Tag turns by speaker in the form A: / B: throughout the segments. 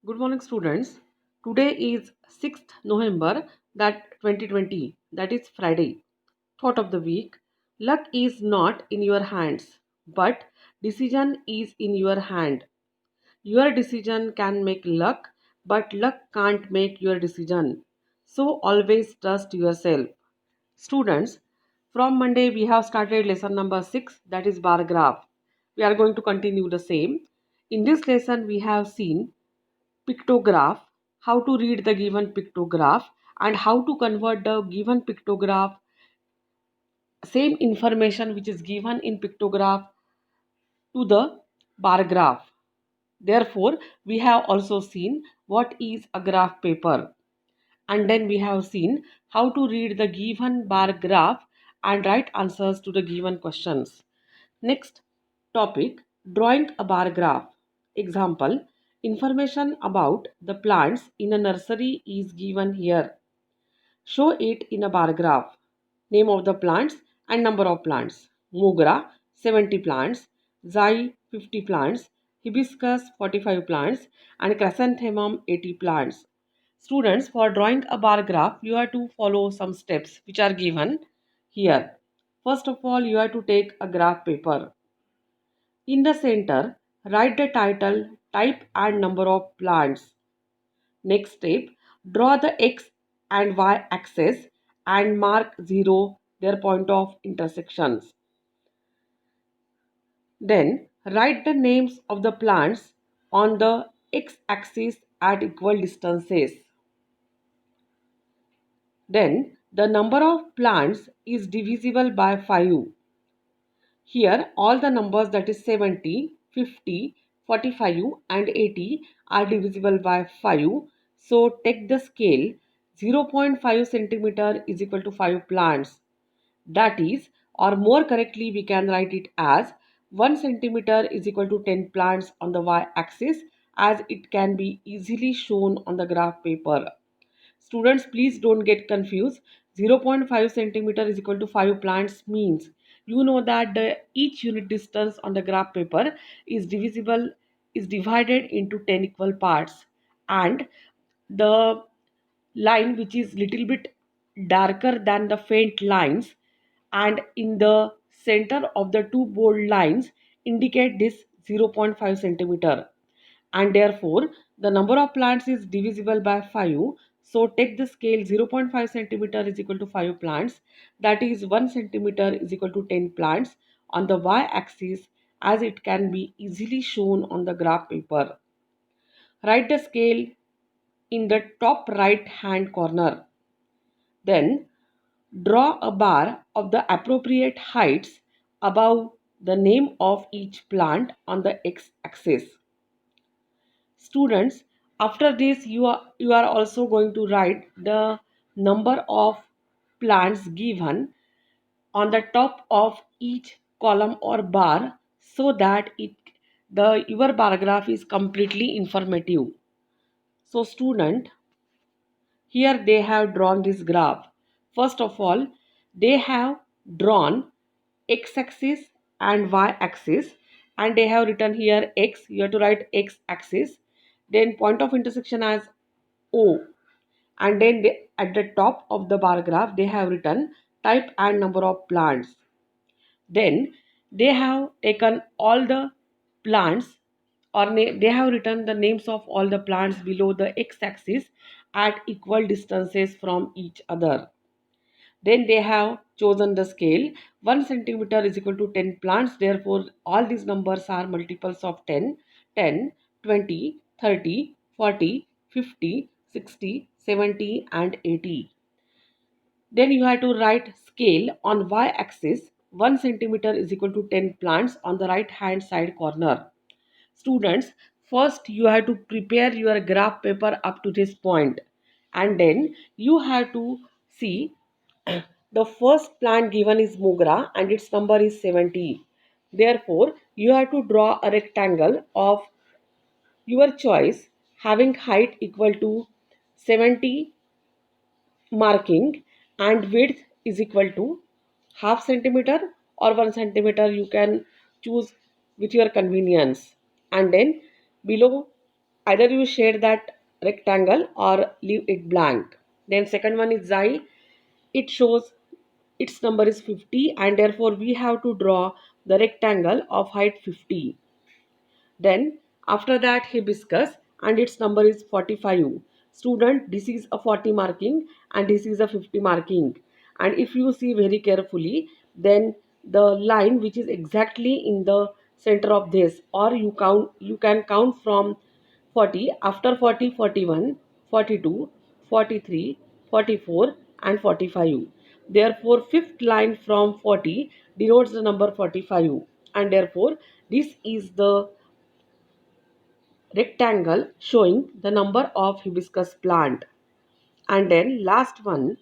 A: Good morning, students. Today is 6th November, that 2020, that is Friday. Thought of the week. Luck is not in your hands, but decision is in your hand. Your decision can make luck, but luck can't make your decision. So always trust yourself. Students, from Monday we have started lesson number 6, that is bar graph. We are going to continue the same. In this lesson we have seen pictograph, how to read the given pictograph and how to convert the given pictograph, same information which is given in pictograph, to the bar graph. Therefore, we have also seen what is a graph paper, and then we have seen how to read the given bar graph and write answers to the given questions. Next topic, drawing a bar graph. Example, information about the plants in a nursery is given here. Show it in a bar graph. Name of the plants and number of plants. Mogra 70 plants, Zai 50 plants, Hibiscus 45 plants and Chrysanthemum 80 plants. Students, for drawing a bar graph, you have to follow some steps which are given here. First of all, you have to take a graph paper. In the center, write the title, type and number of plants. Next step, draw the x and y axis and mark 0 their point of intersections. Then write the names of the plants on the x axis at equal distances. Then the number of plants is divisible by 5. Here all the numbers, that is 70, 50, 45 and 80 are divisible by 5. So take the scale. 0.5 centimeter is equal to 5 plants. That is, or more correctly we can write it as 1 centimeter is equal to 10 plants on the y-axis, as it can be easily shown on the graph paper. Students, please don't get confused. 0.5 centimeter is equal to 5 plants means, you know that each unit distance on the graph paper is divided into 10 equal parts, and the line which is little bit darker than the faint lines and in the center of the two bold lines indicate this 0.5 centimeter, and therefore the number of plants is divisible by 5. So take the scale. 0.5 centimeter is equal to 5 plants, that is 1 centimeter is equal to 10 plants on the y-axis, as it can be easily shown on the graph paper. Write the scale in the top right hand corner. Then draw a bar of the appropriate heights above the name of each plant on the x-axis. Students, after this you are also going to write the number of plants given on the top of each column or bar, so that your bar graph is completely informative. So student, here they have drawn this graph. First of all, they have drawn x-axis and y-axis, and they have written here x. You have to write x-axis, then point of intersection as O, and then at the top of the bar graph they have written type and number of plants. Then they have taken all the plants, or they have written the names of all the plants below the x-axis at equal distances from each other. Then they have chosen the scale. 1 centimeter is equal to 10 plants. Therefore, all these numbers are multiples of 10. 10, 20, 30, 40, 50, 60, 70 and 80. Then you have to write scale on y-axis. 1 centimeter is equal to 10 plants on the right hand side corner. Students, first you have to prepare your graph paper up to this point, and then you have to see the first plant given is Mogra and its number is 70. Therefore, you have to draw a rectangle of your choice having height equal to 70 marking and width is equal to half centimeter or 1 centimeter. You can choose with your convenience. And then below Either you shade that rectangle or leave it blank. Then second one is xi. It shows its number is 50 and therefore we have to draw the rectangle of height 50. Then after that hibiscus and its number is 45. Student, this is a 40 marking and this is a 50 marking. And if you see very carefully, then the line which is exactly in the center of this, or you can count from 40, after 40, 41, 42, 43, 44 and 45. Therefore fifth line from 40 denotes the number 45, and therefore this is the rectangle showing the number of hibiscus plant. And then last one,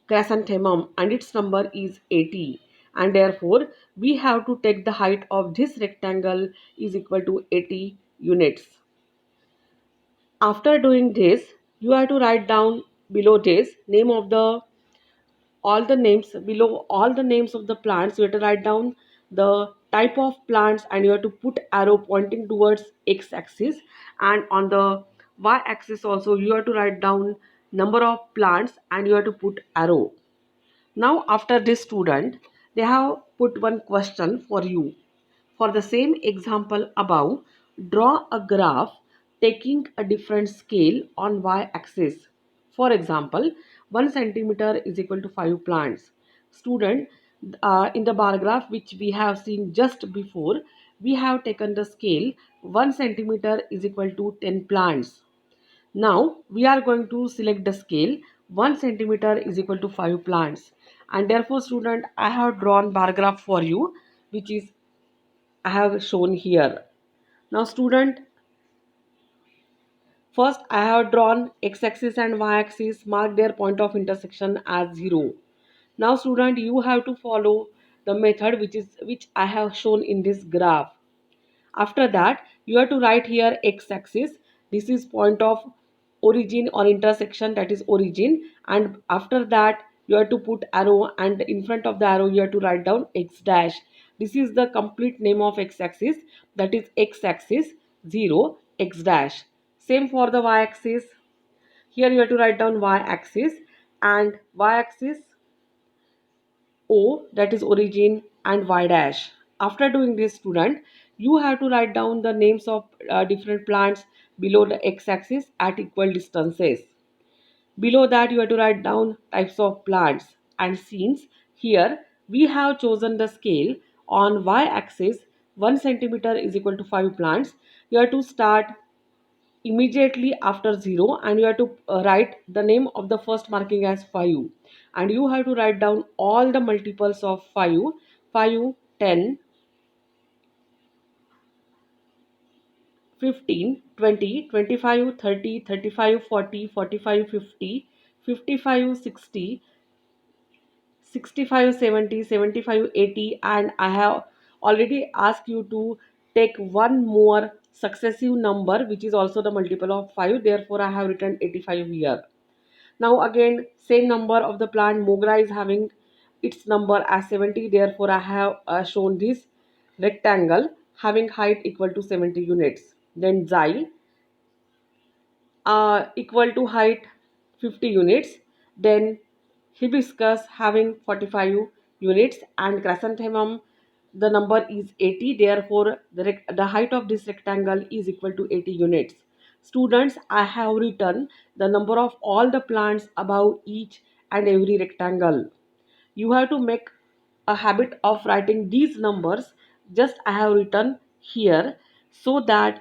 A: chrysanthemum, and its number is 80, and therefore we have to take the height of this rectangle is equal to 80 units. After doing this, you have to write down below this name of the all the names below all the names of the plants. You have to write down the type of plants and you have to put arrow pointing towards x axis, and on the y axis also you have to write down number of plants and you have to put arrow. Now after this, student, they have put one question for you. For the same example above, draw a graph taking a different scale on y-axis. For example, 1 centimeter is equal to 5 plants. Student, in the bar graph which we have seen just before, we have taken the scale 1 centimeter is equal to 10 plants. Now we are going to select the scale 1 centimeter is equal to 5 plants, and therefore student, I have drawn bar graph for you which is I have shown here. Now student, first I have drawn x-axis and y-axis, mark their point of intersection as 0. Now student, you have to follow the method which I have shown in this graph. After that, you have to write here x-axis. This is point of origin or intersection, that is origin. And after that, you have to put arrow, and in front of the arrow, you have to write down x dash. This is the complete name of x-axis, that is x-axis 0 x dash. Same for the y-axis. Here you have to write down y-axis and y-axis O, that is origin, and y dash. After doing this, student, you have to write down the names of different plants below the x-axis at equal distances. Below that, you have to write down types of plants. And since here we have chosen the scale on y-axis 1 centimeter is equal to 5 plants, you have to start immediately after 0 and you have to write the name of the first marking as 5, and you have to write down all the multiples of 5: 5, 10, 15, 20, 25, 30, 35, 40, 45, 50, 55, 60, 65, 70, 75, 80, and I have already asked you to take one more successive number which is also the multiple of 5, therefore I have written 85 here. Now again, same number of the plant mogra is having its number as 70, therefore I have shown this rectangle having height equal to 70 units. Then xy equal to height 50 units. Then hibiscus having 45 units, and chrysanthemum the number is 80, therefore the height of this rectangle is equal to 80 units. Students, I have written the number of all the plants above each and every rectangle. You have to make a habit of writing these numbers just I have written here, so that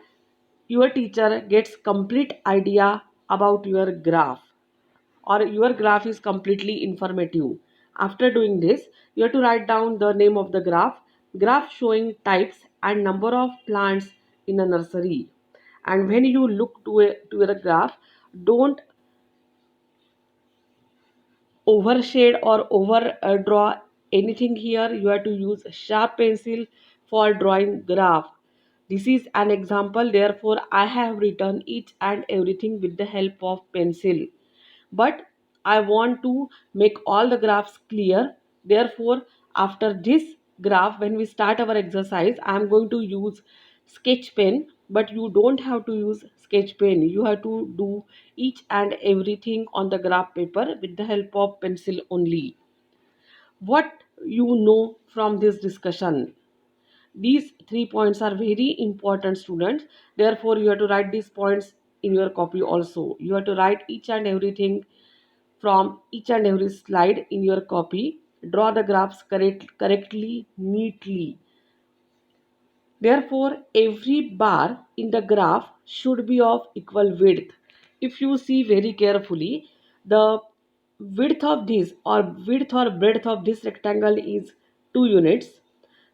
A: your teacher gets complete idea about your graph, or your graph is completely informative. After doing this, you have to write down the name of the graph showing types and number of plants in a nursery. And when you look to a graph, don't overshade or over draw anything here. You have to use sharp pencil for drawing graph. This is an example, therefore I have written each and everything with the help of pencil, but I want to make all the graphs clear. Therefore, after this graph, when we start our exercise, I am going to use sketch pen, but you don't have to use sketch pen. You have to do each and everything on the graph paper with the help of pencil only. What you know from this discussion? These 3 points are very important, students. Therefore, you have to write these points in your copy also. You have to write each and everything from each and every slide in your copy. Draw the graphs correctly, neatly. Therefore, every bar in the graph should be of equal width. If you see very carefully, the width of this or width or breadth of this rectangle is 2 units.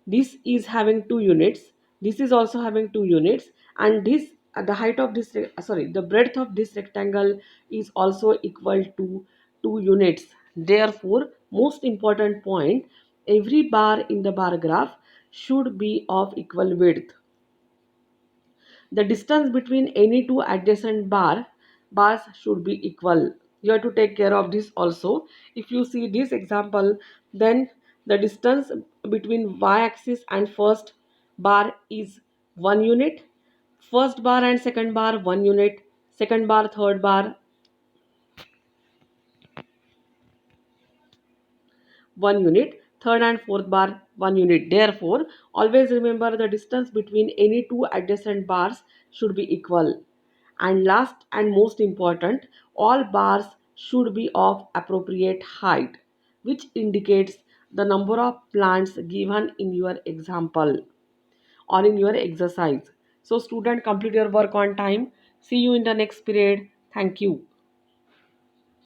A: This is having 2 units. This is also having 2 units, and this the height of this the breadth of this rectangle is also equal to 2 units. Therefore, most important point, every bar in the bar graph should be of equal width. The distance between any two adjacent bars should be equal. You have to take care of this also. If you see this example, then the distance between y-axis and first bar is 1 unit, first bar and second bar 1 unit, second bar third bar 1 unit, third and fourth bar 1 unit. Therefore, always remember the distance between any two adjacent bars should be equal. And last and most important, all bars should be of appropriate height, which indicates the number of plants given in your example or in your exercise. So student, complete your work on time. See you in the next period. Thank you.